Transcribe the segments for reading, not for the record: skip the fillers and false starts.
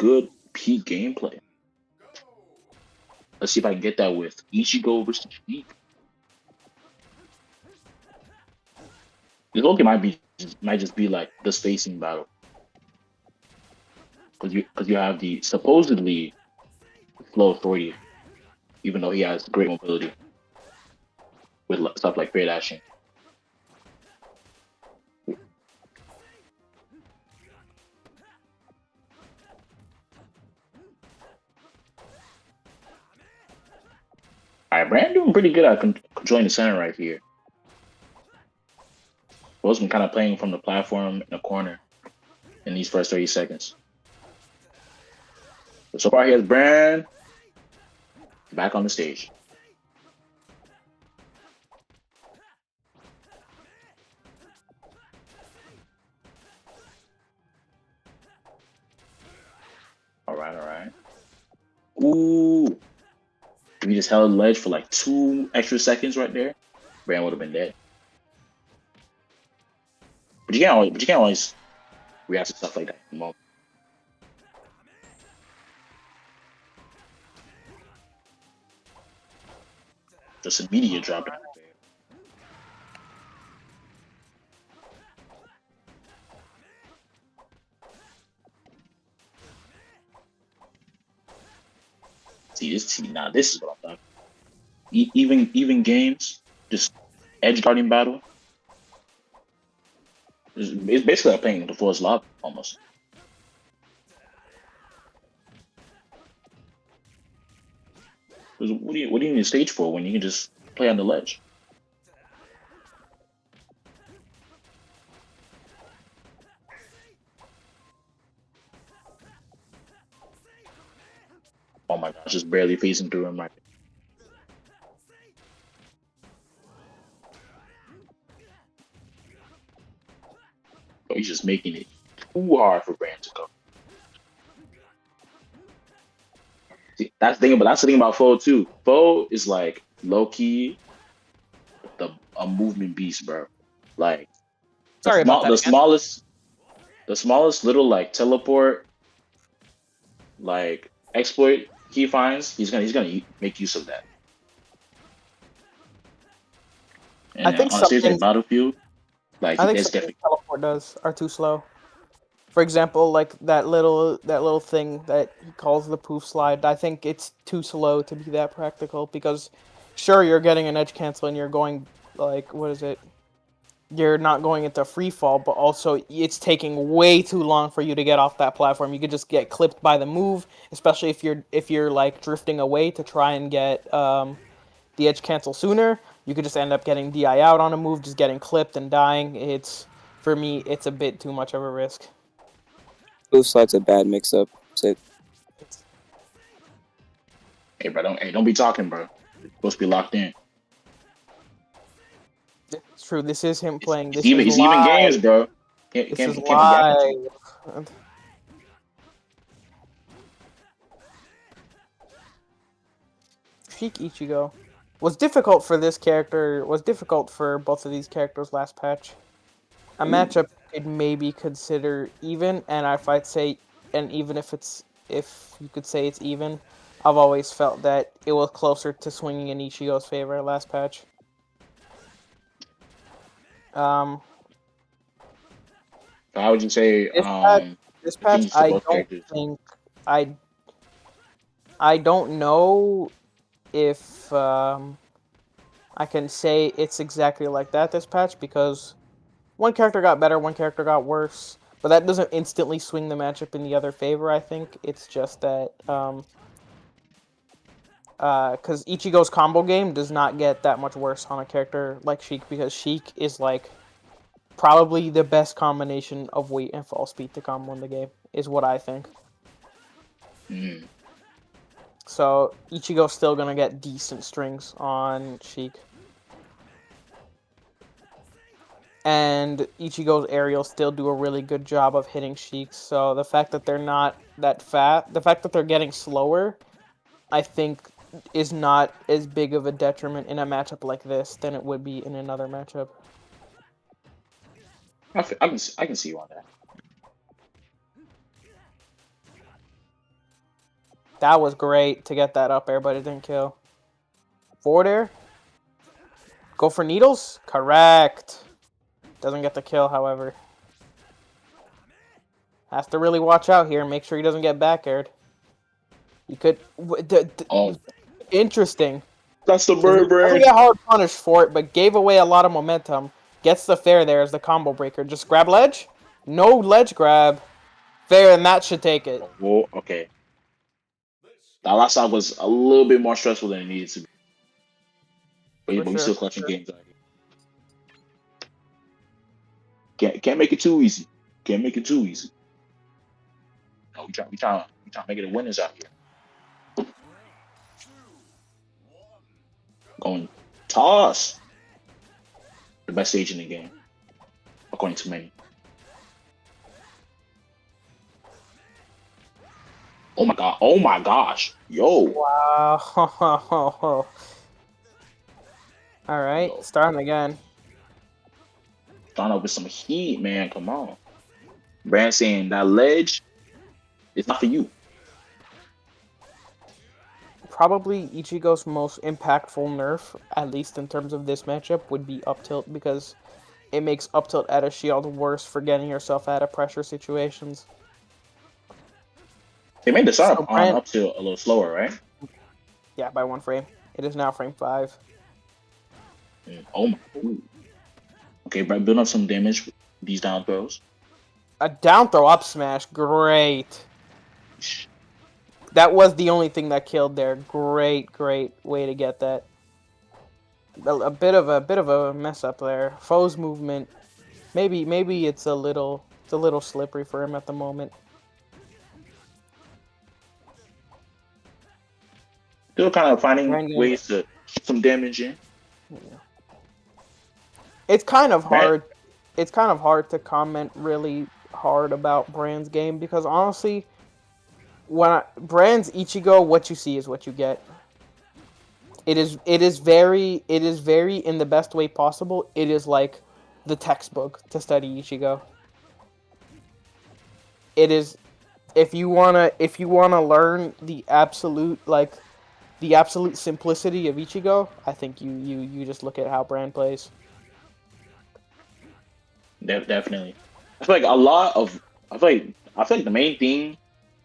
good peak gameplay. Let's see if I can get that with Ichigo versus Sheik. This whole game might just be like the spacing battle. Because you have the supposedly slow authority, even though he has great mobility with stuff like fair dashing. Alright, Brann doing pretty good at controlling the center right here. Both been kind of playing from the platform in the corner in these first 30 seconds. But so far, here's Brann back on the stage. Alright. Ooh. If he just held the ledge for like 2 extra seconds right there, Brann would have been dead. But you can't always react to stuff like that in the moment. Just immediate drop down. Now this is what I'm talking. Even games, just edge guarding battle. It's basically like playing the fullest lob almost. What do you need a stage for when you can just play on the ledge? Oh my gosh, just barely facing through him right. Oh, he's just making it too hard for Brann to go. See, that's the thing about Foe too. Foe is like low key a movement beast, bro. Like the smallest little like teleport like exploit he finds, he's gonna make use of that. And I think on a stage like Battlefield, like I think some things teleport does are too slow. For example, like that little thing that he calls the poof slide. I think it's too slow to be that practical because, sure, you're getting an edge cancel and you're going like what is it? You're not going into free fall, but also it's taking way too long for you to get off that platform. You could just get clipped by the move, especially if you're like drifting away to try and get the edge cancel sooner. You could just end up getting DI out on a move, just getting clipped and dying. For me, it's a bit too much of a risk. Blue slide's a bad mix-up. Hey, bro, don't be talking, bro. You're supposed to be locked in. It's true. This is him playing. It's even games, bro. This is live. Sheik Ichigo was difficult for this character. Was difficult for both of these characters last patch. A matchup could maybe consider even, and if I'd say, and even if you could say it's even, I've always felt that it was closer to swinging in Ichigo's favor last patch. How would you say this patch I don't know if I can say it's exactly like that this patch because one character got better, one character got worse, but that doesn't instantly swing the matchup in the other favor. I think it's just that because Ichigo's combo game does not get that much worse on a character like Sheik because Sheik is like probably the best combination of weight and fall speed to combo in the game, is what I think. So Ichigo's still gonna get decent strings on Sheik. And Ichigo's aerials still do a really good job of hitting Sheik, so the fact that they're not that fast, the fact that they're getting slower, I think is not as big of a detriment in a matchup like this than it would be in another matchup. I can see you on that. That was great to get that up air, but it didn't kill. Forward air. Go for needles? Correct. Doesn't get the kill, however. Has to really watch out here and make sure he doesn't get back aired. You could... Oh, Interesting. that's the Doesn't Brann. get hard punished for it, but gave away a lot of momentum. Gets the fair there as the combo breaker. Just grab ledge? No ledge grab. Fair, and that should take it. Oh, okay. That last side was a little bit more stressful than it needed to be. But we still clutching games out here. Can't make it too easy. Can't make it too easy. No, we trying to make it a winners out here. Going toss. The best stage in the game, according to many. Oh my god! Oh my gosh! Yo! Wow. Alright, starting again. Starting up with some heat, man. Come on. Brann saying that ledge is not for you. Probably Ichigo's most impactful nerf, at least in terms of this matchup, would be up tilt, because it makes up tilt at a shield worse for getting yourself out of pressure situations. They made the start So on up tilt a little slower, right? Yeah, by 1 frame. It is now frame 5. Oh my. Ooh. Okay, Brann, build up some damage with these down throws. A down throw up smash, great. That was the only thing that killed there. Great way to get that. A bit of a mess up there. Foe's movement, maybe it's a little slippery for him at the moment. Still kind of finding ways to get some damage in. Yeah. It's kind of hard. It's kind of hard to comment really hard about Brann's game, because honestly, Brann's Ichigo, what you see is what you get. It is very in the best way possible. It is like the textbook to study Ichigo. It is, if you wanna learn the absolute simplicity of Ichigo, I think you just look at how Brann plays. Definitely. I feel like the main thing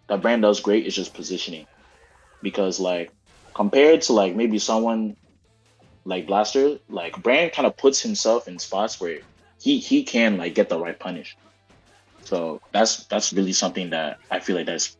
that Brann does great is just positioning. Because like compared to like maybe someone like Blaster, like Brann kind of puts himself in spots where he can like get the right punish. So that's really something that I feel like that's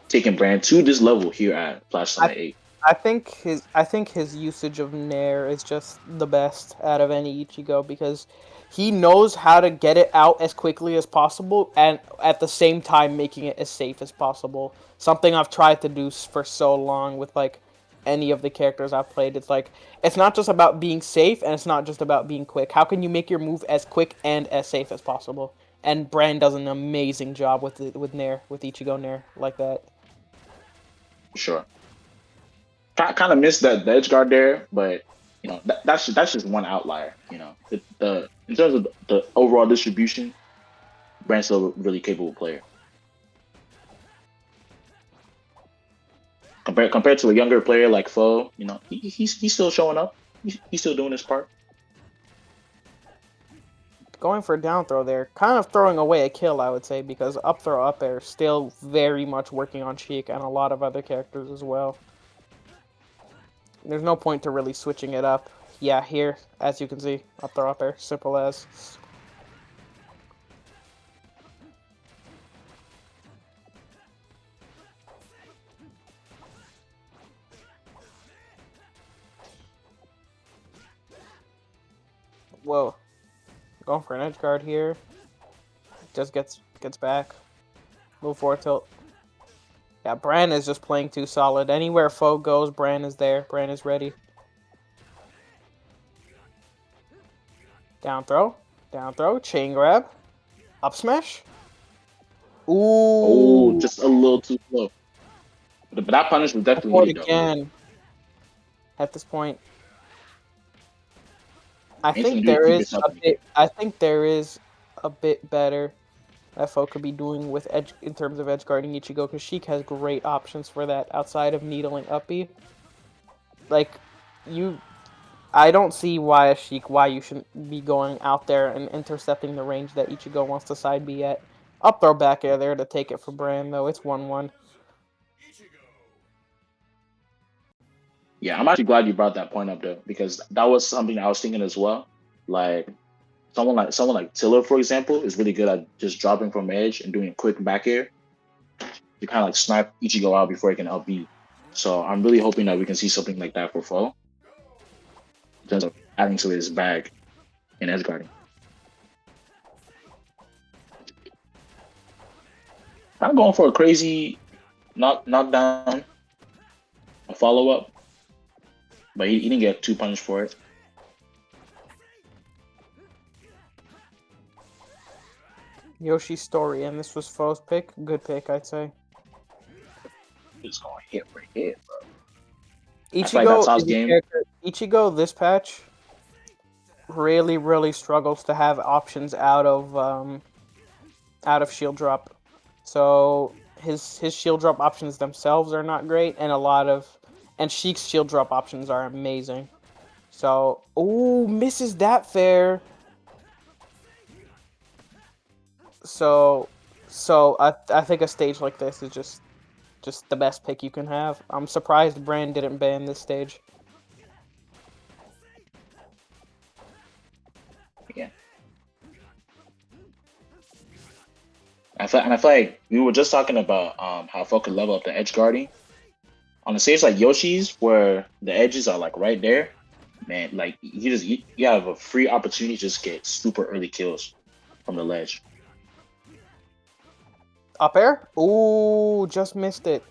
taking Brann to this level here at Flash Summit 8. I think his usage of Nair is just the best out of any Ichigo, because he knows how to get it out as quickly as possible and at the same time making it as safe as possible. Something I've tried to do for so long with like any of the characters I've played. It's like, it's not just about being safe and it's not just about being quick. How can you make your move as quick and as safe as possible? And Brann does an amazing job with Nair, with Ichigo Nair like that. Sure. Kind of missed the edge guard there, but you know that's just one outlier. You know, the in terms of the overall distribution, Brann's still a really capable player. Compared to a younger player like Foe, you know, he's still showing up. He's still doing his part. Going for a down throw there, kind of throwing away a kill, I would say, because up throw up air still very much working on Sheik and a lot of other characters as well. There's no point to really switching it up. Yeah, here, as you can see, up throw up air, simple as. Whoa. Going for an edge guard here. Just gets back. Move forward tilt. Yeah, Brann is just playing too solid. Anywhere Foe goes, Brann is there. Brann is ready. Down throw. Down throw. Chain grab. Up smash. Ooh. Oh, just a little too slow. But that punish was definitely needed, again. At this point. I think there is a bit better that Fo could be doing with edge in terms of edge guarding Ichigo, because Sheik has great options for that outside of needling up B. Like, I don't see why you shouldn't be going out there and intercepting the range that Ichigo wants to side B at. I'll throw back air there to take it for Brann, though. It's 1-1. Yeah, I'm actually glad you brought that point up though, because that was something I was thinking as well. Like someone like Tiller, for example, is really good at just dropping from edge and doing a quick back air to kind of like snipe Ichigo out before he can LB. So I'm really hoping that we can see something like that for Foe in terms of adding to his bag in edge guarding. I'm going for a crazy knockdown, a follow up, but he didn't get 2 punished for it. Yoshi's story, and this was Fo's pick. Good pick, I'd say. He's going hit for hit, bro. I feel like Ichigo, that's Sauce is a game. character- Ichigo this patch really struggles to have options out of shield drop. So his shield drop options themselves are not great, and Sheik's shield drop options are amazing. So, ooh, misses that fair. So I think a stage like this is just the best pick you can have. I'm surprised Brann didn't ban this stage. Yeah. I feel like we were just talking about how Fo could level up the edge guarding. On a stage like Yoshi's, where the edges are like right there, man, like you have a free opportunity to just get super early kills from the ledge. Up air? Ooh, just missed it.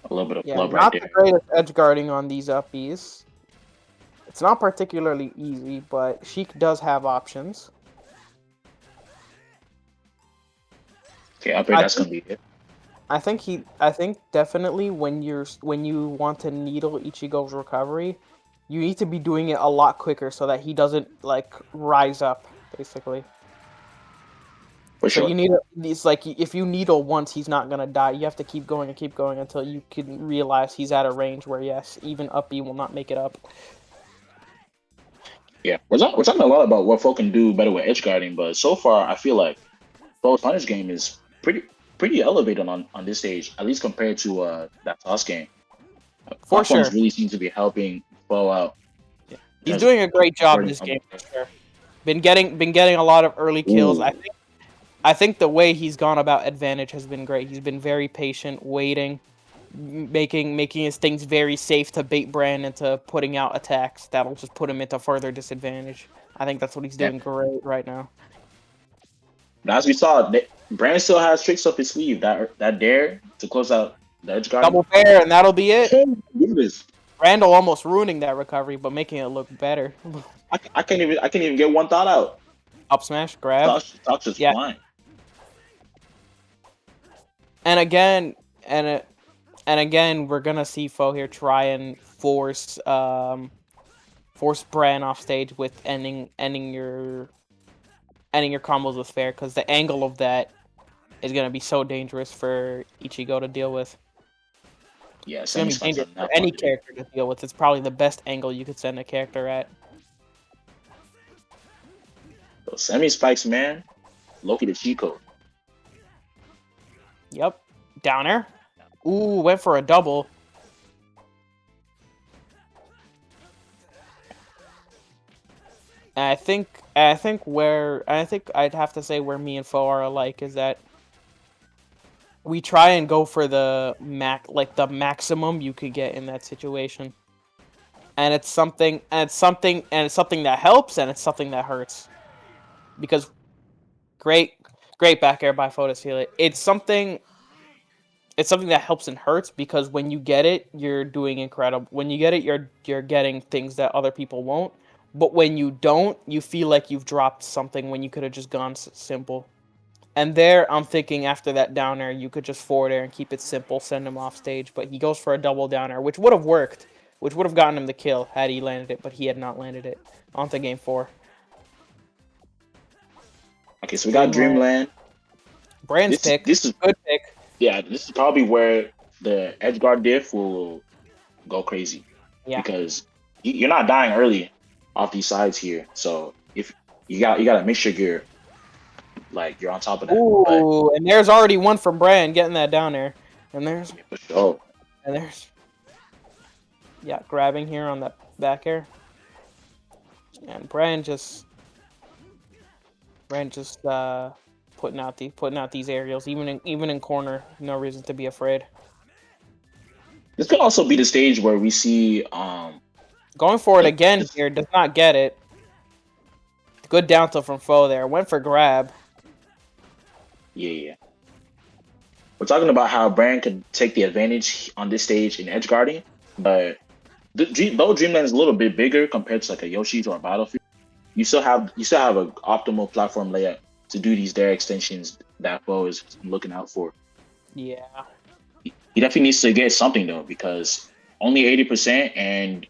A little bit of Yeah, flub right not there. the greatest edge guarding on these uppies. It's not particularly easy, but Sheik does have options. Okay, up here, that's gonna be it. I think definitely when you want to needle Ichigo's recovery, you need to be doing it a lot quicker so that he doesn't like rise up, basically. For So sure. it's like if you needle once, he's not gonna die. You have to keep going and keep going until you can realize he's at a range where yes, even up B will not make it up. Yeah, we're talking a lot about what Fo can do better with edge guarding, but so far I feel like Fo's punish game is pretty elevated on this stage, at least compared to that toss game. For Platforms sure. really seem to be helping Fo out. He's doing a great job this game for sure. Been getting a lot of early kills. Ooh. I think the way he's gone about advantage has been great. He's been very patient, waiting, making his things very safe to bait Brann into putting out attacks that'll just put him into further disadvantage. I think that's what he's doing great right now. But as we saw, Brann still has tricks up his sleeve. That dare to close out the edge guard. Double fair, and that'll be it. Do this. Randall almost ruining that recovery, but making it look better. I can't even get one thought out. Up smash, grab. Touch is Yeah. flying. And again, we're gonna see Fo here try and force Brann off stage with ending your combos with fair, because the angle of that is gonna be so dangerous for Ichigo to deal with. Yeah, It's gonna be dangerous for any character to deal with. It's probably the best angle you could send a character at. Those semi spikes, man. Loki the cheat code. Yep. Down air. Ooh, went for a double. And I think I'd have to say where me and Fo are alike is that we try and go for the maximum you could get in that situation. And it's something that helps, and it's something that hurts. Because great back air by Fo to seal it. It's something that helps and hurts, because when you get it, you're doing incredible. When you get it, you're getting things that other people won't. But when you don't, you feel like you've dropped something when you could have just gone simple. And there, I'm thinking after that down air, you could just forward air and keep it simple, send him off stage. But he goes for a double down air, which would have worked which would have gotten him the kill had he landed it, but he had not landed it. On to game 4. Okay, so we got Dreamland. Brann's pick. This is Good pick. Yeah, this is probably where the edge guard diff will go crazy. Yeah. Because you're not dying early off these sides here. So if you gotta make sure you're on top of that. Ooh, and there's already one from Brann getting that down there. And there's For sure. And there's, yeah, grabbing here on that back air. And Brann just putting out these aerials, even in corner. No reason to be afraid. This could also be the stage where we see going for it again here, does not get it. Good down tilt from Foe there. Went for grab. Yeah. We're talking about how Brann could take the advantage on this stage in edge guarding, but though Dreamland is a little bit bigger compared to like a Yoshi's or a Battlefield, you still have an optimal platform layout to do these dare extensions that Foe is looking out for. Yeah. He definitely needs to get something though, because only 80% and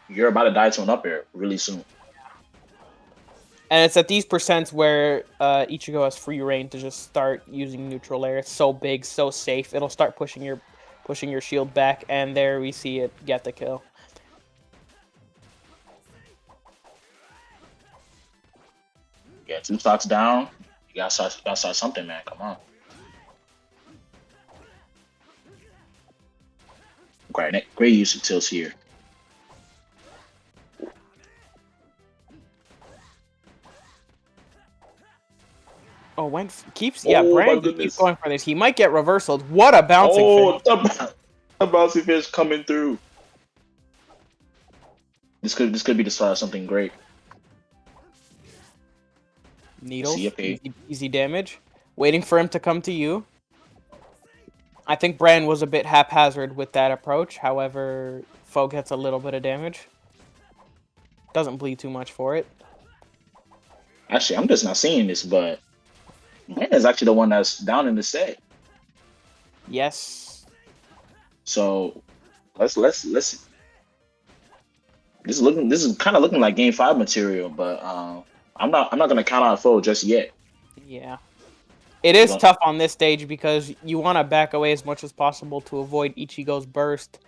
you're about to die to an up air really soon. And it's at these percents where Ichigo has free reign to just start using neutral air. It's so big, so safe. It'll start pushing your shield back, and there we see it get the kill. Yeah, 2 stocks down. You gotta start something, man. Come on. Great use of tilts here. Oh, Brann keeps going for this. He might get reversaled. What a bouncing fish. The bouncing fish coming through. This could be the start of something great. Needles, easy damage. Waiting for him to come to you. I think Brann was a bit haphazard with that approach. However, Foe gets a little bit of damage. Doesn't bleed too much for it. Actually, I'm just not seeing this, but Brann is actually the one that's down in the set. Yes. So let's. This is kind of looking like Game 5 material, but I'm not gonna count out Foe just yet. Yeah. It is tough on this stage because you want to back away as much as possible to avoid Ichigo's burst.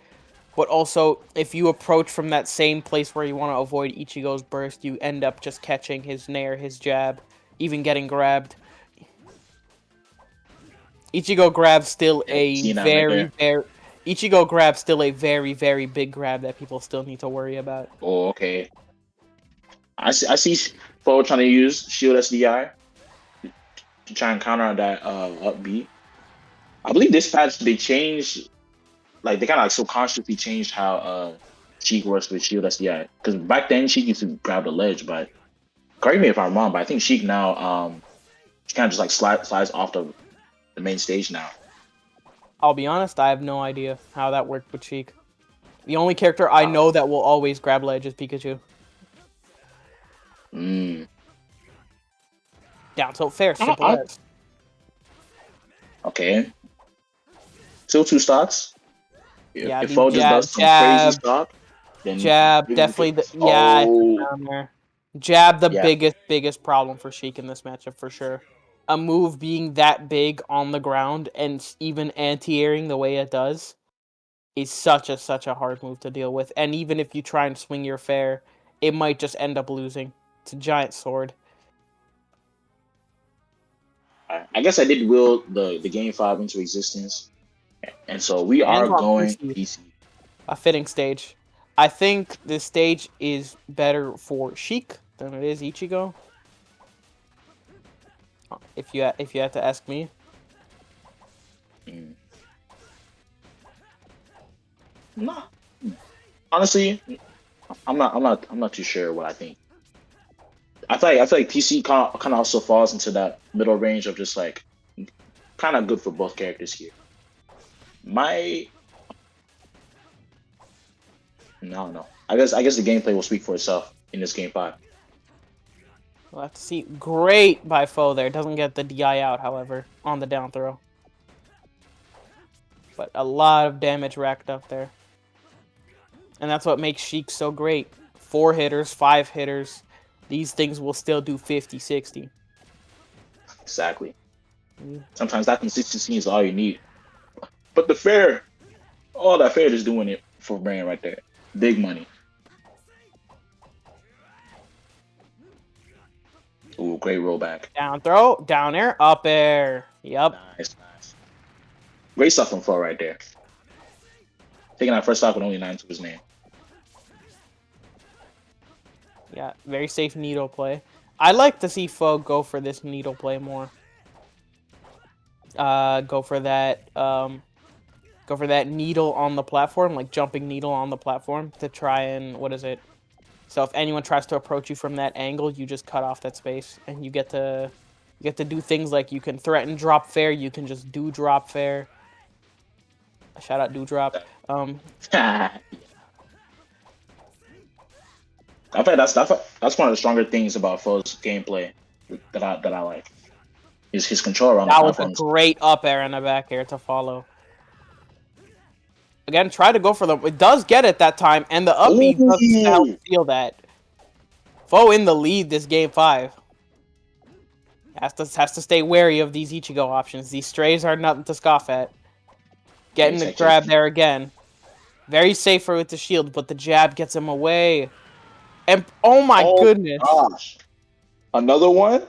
But also, if you approach from that same place where you want to avoid Ichigo's burst, you end up just catching his nair, his jab, even getting grabbed. Ichigo grabs still Ichigo grabs still a very, very big grab that people still need to worry about. Oh, okay. I see Foe trying to use Shield SDI to try and counter that up B. I believe this patch they changed, they kind of like subconsciously changed how Sheik works with Shield SDI. Because back then Sheik used to grab the ledge, but correct me if I'm wrong, but I think Sheik now she kind of just like slides off the main stage now. I'll be honest, I have no idea how that worked with Sheik. The only character I know that will always grab ledge is Pikachu. Down tilt fair, simple as. Okay. Still 2 stocks. Yeah, if Foe just does some crazy stock, then jab, definitely down there. Jab, biggest problem for Sheik in this matchup for sure. A move being that big on the ground and even anti-airing the way it does is such a hard move to deal with. And even if you try and swing your fair, it might just end up losing. It's a giant sword. I guess I did will the Game 5 into existence. And so we are going PC. A fitting stage. I think this stage is better for Sheik than it is Ichigo. If you had to ask me. No. Honestly, I'm not too sure what I think. I feel like PC kind of also falls into that middle range of just like kind of good for both characters here. No. I guess the gameplay will speak for itself in this Game 5. We'll have to see. Great by Foe there. Doesn't get the DI out, however, on the down throw. But a lot of damage racked up there. And that's what makes Sheik so great. 4 hitters, 5 hitters. These things will still do 50, 60. Exactly. Mm. Sometimes that consistency is all you need. But the fair, all that fair is doing it for Brann right there. Big money. Ooh, great rollback. Down throw, down air, up air. Yep. Nice. Great stuff from Flo right there. Taking that first stock with only 9 to his name. Yeah, very safe needle play. I like to see Fo go for this needle play more. Go for that needle on the platform, like jumping needle on the platform to try and what is it? So if anyone tries to approach you from that angle, you just cut off that space, and you get to do things like you can threaten drop fair, you can just do drop fair. Shout out do drop. I think that's one of the stronger things about Fo's gameplay that I like. Is his control around the That was a platforms. great up air and a back air to follow. Again, try to go for them. It does get it that time, and the up B does help steal that. Fo in the lead this game 5. Has to stay wary of these Ichigo options. These strays are nothing to scoff at. Getting the grab there again. Very safer with the shield, but the jab gets him away. And oh my goodness. Gosh. Another one?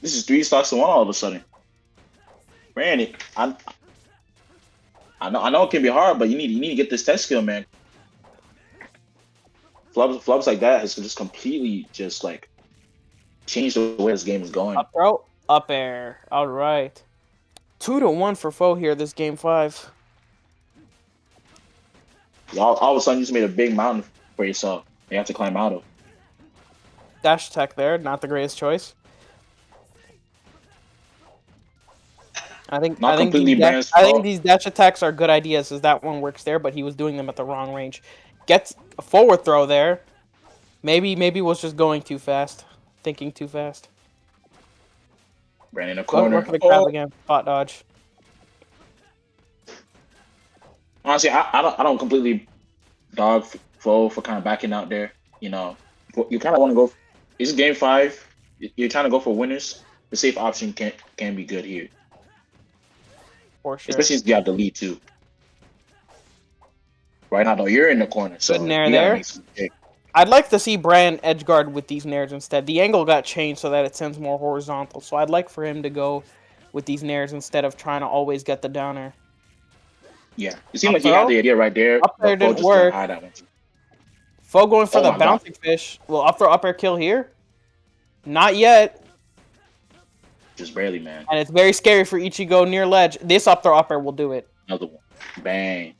This is 3 stocks to 1 all of a sudden. Brann, I know it can be hard, but you need to get this test skill, man. Flubs like that has just completely just like changed the way this game is going. Up throw, up air. All right. 2 to 1 for Fo here this game 5. All of a sudden, you just made a big mountain for yourself. You have to climb out of. Dash attack there, not the greatest choice. I think these dash attacks are good ideas, as that one works there, but he was doing them at the wrong range. Gets a forward throw there. Maybe was just going too fast, thinking too fast. Ran in a corner. Go for the grab again. Spot dodge. Honestly, I don't completely dog Fo for kind of backing out there. You know, you kind of want to go. It's game 5. You're trying to go for winners. The safe option can be good here. For sure. Especially if you have the lead too. Right now, though, you're in the corner. So good nair there. I'd like to see Brann edgeguard with these nairs instead. The angle got changed so that it sends more horizontal. So I'd like for him to go with these nairs instead of trying to always get the downer. Yeah, it seemed like he had the idea right there. Up there didn't work. Fo going for the bouncing fish. Will up throw up air kill here? Not yet. Just barely, man. And it's very scary for Ichigo near ledge. This up throw up air will do it. Another one. Bang.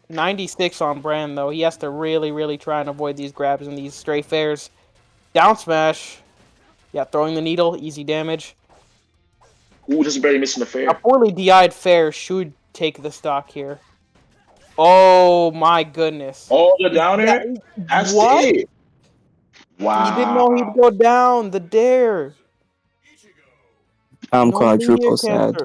96 on Brann, though. He has to really, really try and avoid these grabs and these stray fairs. Down smash. Yeah, throwing the needle. Easy damage. Ooh, just barely missing the fair. A poorly DI'd fair should take the stock here. Oh, my goodness. Oh, the down air? That's it. Wow. He didn't know he'd go down. The dare. I'm quadruple sad.